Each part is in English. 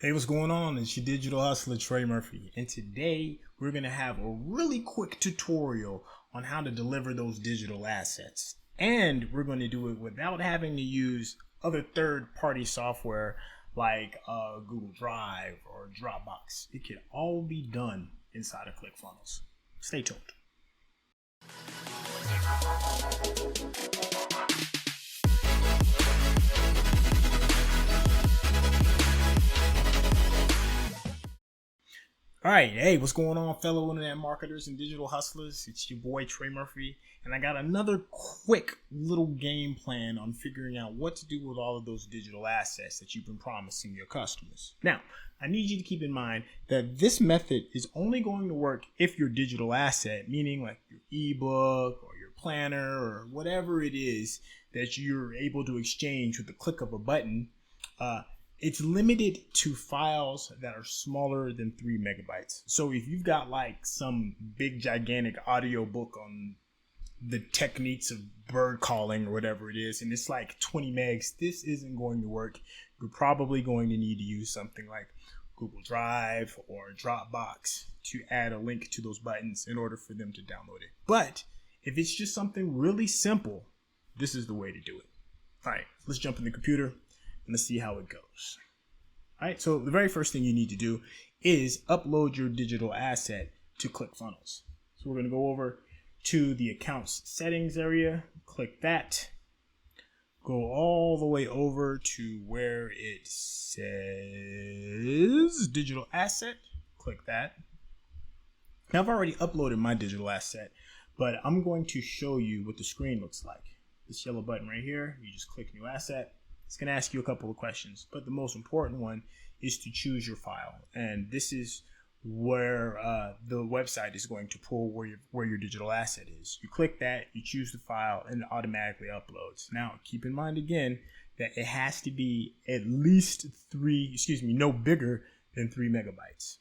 Hey, what's going on? It's your digital hustler, Trey Murphy. And today we're going to have a really quick tutorial on how to deliver those digital assets. And we're going to do it without having to use other third-party software like Google Drive or Dropbox. It can all be done inside of ClickFunnels. Stay tuned. All right, hey, what's going on, fellow internet marketers and digital hustlers? It's your boy Trey Murphy, and I got another quick little game plan on figuring out what to do with all of those digital assets that you've been promising your customers. Now, I need you to keep in mind that this method is only going to work if your digital asset, meaning like your ebook or your planner or whatever it is that you're able to exchange with the click of a button, it's limited to files that are smaller than 3 megabytes. So if you've got like some big gigantic audio book on the techniques of bird calling or whatever it is, and it's like 20 megs, this isn't going to work. You're probably going to need to use something like Google Drive or Dropbox to add a link to those buttons in order for them to download it. But if it's just something really simple, this is the way to do it. All right, let's jump in the computer. Let's see how it goes. All right, so the very first thing you need to do is upload your digital asset to ClickFunnels. So we're going to go over to the accounts settings area, click that, go all the way over to where it says digital asset, click that. Now I've already uploaded my digital asset, but I'm going to show you what the screen looks like. This yellow button right here, you just click new asset. It's going to ask you a couple of questions, but the most important one is to choose your file. And this is where the website is going to pull where your digital asset is. You click that, you choose the file, and it automatically uploads. Now, keep in mind again that it has to be at least no bigger than 3 megabytes.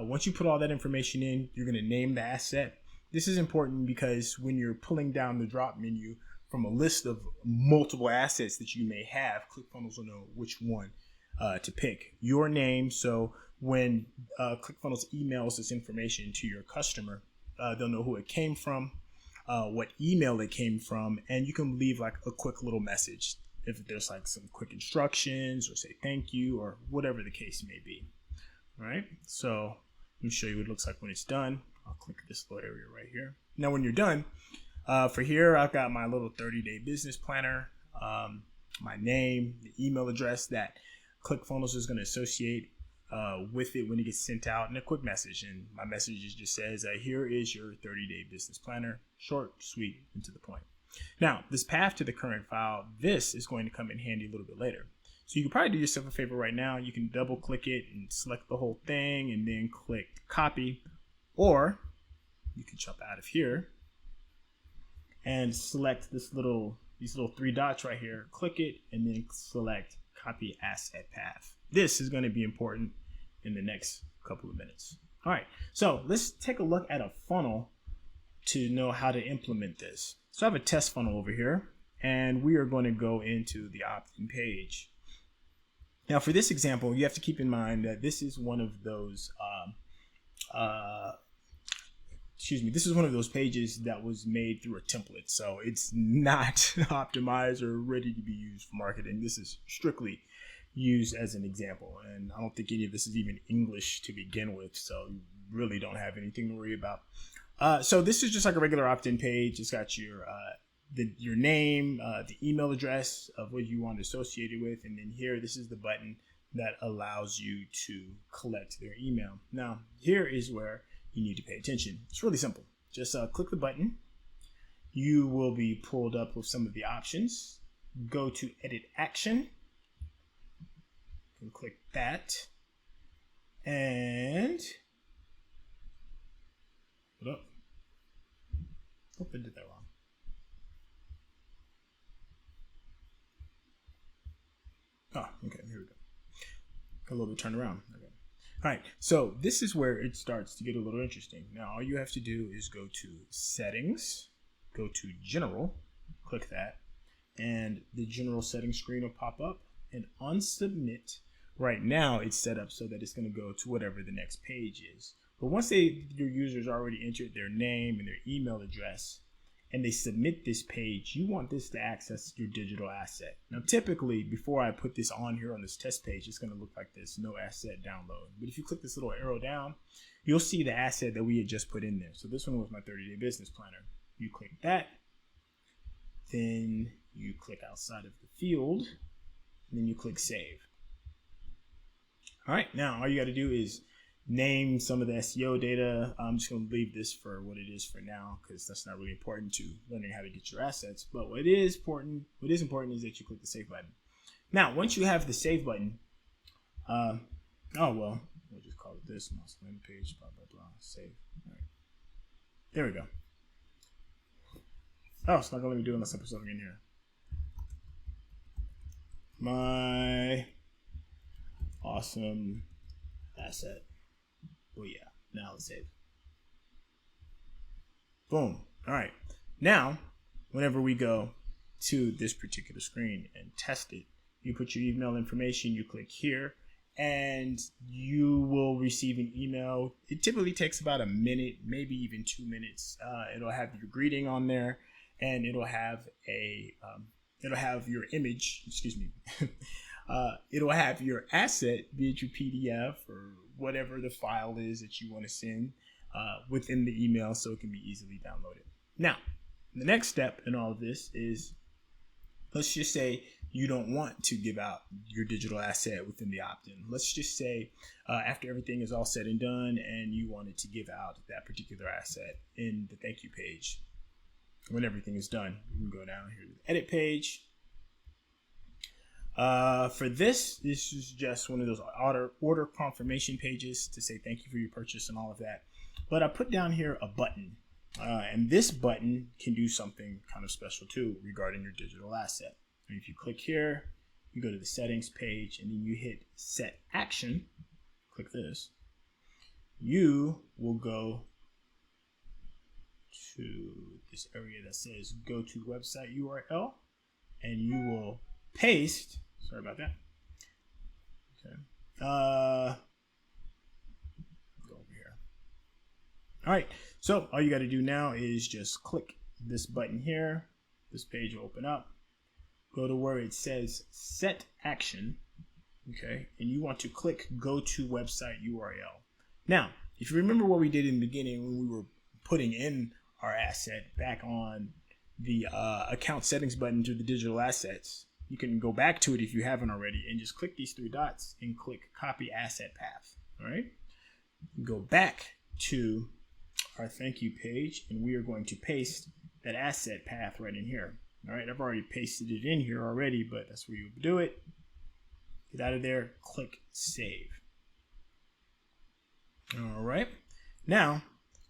Once you put all that information in, you're going to name the asset. This is important because when you're pulling down the drop menu from a list of multiple assets that you may have, ClickFunnels will know which one to pick. Your name, so when ClickFunnels emails this information to your customer, they'll know who it came from, what email it came from, and you can leave like a quick little message if there's like some quick instructions or say thank you or whatever the case may be. All right, so let me show you what it looks like when it's done. I'll click this little area right here. Now when you're done, for here, I've got my little 30-day business planner, my name, the email address that ClickFunnels is going to associate with it when it gets sent out, and a quick message. And my message just says, here is your 30-day business planner. Short, sweet, and to the point. Now, this path to the current file, this is going to come in handy a little bit later. So you can probably do yourself a favor right now. You can double click it and select the whole thing and then click copy. Or you can jump out of here and select these little 3 dots right here, click it, and then select copy asset path. This is going to be important in the next couple of minutes. All right, so let's take a look at a funnel to know how to implement this. So I have a test funnel over here, and we are going to go into the opt-in page. Now for this example, you have to keep in mind that this is one of those this is one of those pages that was made through a template. So it's not optimized or ready to be used for marketing. This is strictly used as an example. And I don't think any of this is even English to begin with. So you really don't have anything to worry about. So this is just like a regular opt-in page. It's got your name, the email address of what you want to associate it with. And then here, this is the button that allows you to collect their email. Now, here is where you need to pay attention. It's really simple. Just click the button. You will be pulled up with some of the options. Go to edit action. And click that. And hold up. Hope I did that wrong. Oh, okay, here we go. Got a little bit turned around. Okay. All right, so this is where it starts to get a little interesting. Now, all you have to do is go to Settings, go to General, click that, and the General Settings screen will pop up. And on Submit, right now it's set up so that it's going to go to whatever the next page is. But once your users already entered their name and their email address, and they submit this page, you want this to access your digital asset. Now, typically, before I put this on here on this test page, it's going to look like this, no asset download. But if you click this little arrow down, you'll see the asset that we had just put in there. So this one was my 30-day business planner. You click that, then you click outside of the field, and then you click save. All right, now all you got to do is name some of the SEO data. I'm just going to leave this for what it is for now because that's not really important to learning how to get your assets. But what is important is that you click the save button. Now, once you have the save button, we'll just call it this, mouse landing page, blah, blah, blah, save. All right. There we go. Oh, it's not going to let me do it unless I put something in here. My awesome asset. Oh yeah, now let's save. Boom. All right. Now, whenever we go to this particular screen and test it, you put your email information, you click here, and you will receive an email. It typically takes about a minute, maybe even 2 minutes. It'll have your greeting on there, and it'll have your image. Excuse me. It'll have your asset, be it your PDF or whatever the file is that you want to send within the email so it can be easily downloaded. Now, the next step in all of this is, let's just say you don't want to give out your digital asset within the opt-in. Let's just say after everything is all said and done and you wanted to give out that particular asset in the thank you page. When everything is done, you can go down here to the edit page. For this is just one of those order confirmation pages to say thank you for your purchase and all of that. But I put down here a button, and this button can do something kind of special too regarding your digital asset. And if you click here, you go to the settings page, and then you hit set action. Click this. You will go to this area that says go to website URL, and you will paste. Sorry about that. Okay. Go over here. All right. So all you got to do now is just click this button here. This page will open up. Go to where it says set action. Okay. And you want to click go to website URL. Now, if you remember what we did in the beginning when we were putting in our asset back on the account settings button to the digital assets, you can go back to it if you haven't already and just click these 3 dots and click copy asset path. All right. Go back to our thank you page and we are going to paste that asset path right in here. All right. I've already pasted it in here already, but that's where you do it. Get out of there. Click save. All right. Now,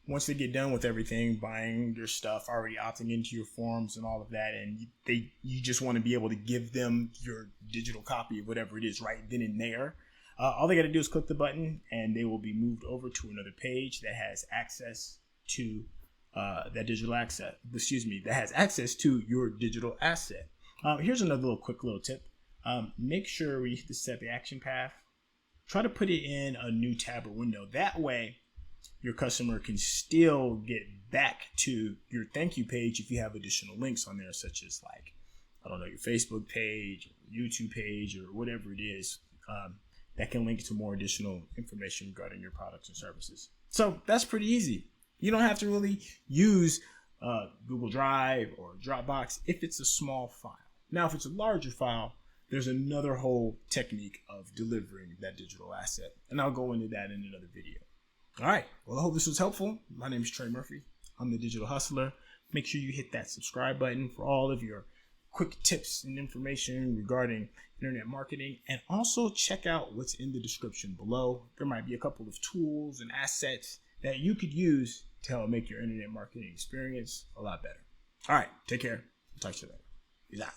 once they get done with everything, buying your stuff, already opting into your forms and all of that, and you just want to be able to give them your digital copy of whatever it is right then and there, all they got to do is click the button and they will be moved over to another page that has access to that has access to your digital asset. Here's another quick little tip. Make sure when you hit the set the action path, try to put it in a new tab or window. That way, your customer can still get back to your thank you page if you have additional links on there, such as like, I don't know, your Facebook page, or YouTube page, or whatever it is that can link to more additional information regarding your products and services. So that's pretty easy. You don't have to really use Google Drive or Dropbox if it's a small file. Now, if it's a larger file, there's another whole technique of delivering that digital asset, and I'll go into that in another video. All right. Well, I hope this was helpful. My name is Trey Murphy. I'm the Digital Hustler. Make sure you hit that subscribe button for all of your quick tips and information regarding internet marketing. And also check out what's in the description below. There might be a couple of tools and assets that you could use to help make your internet marketing experience a lot better. All right. Take care. Talk to you later. Peace out.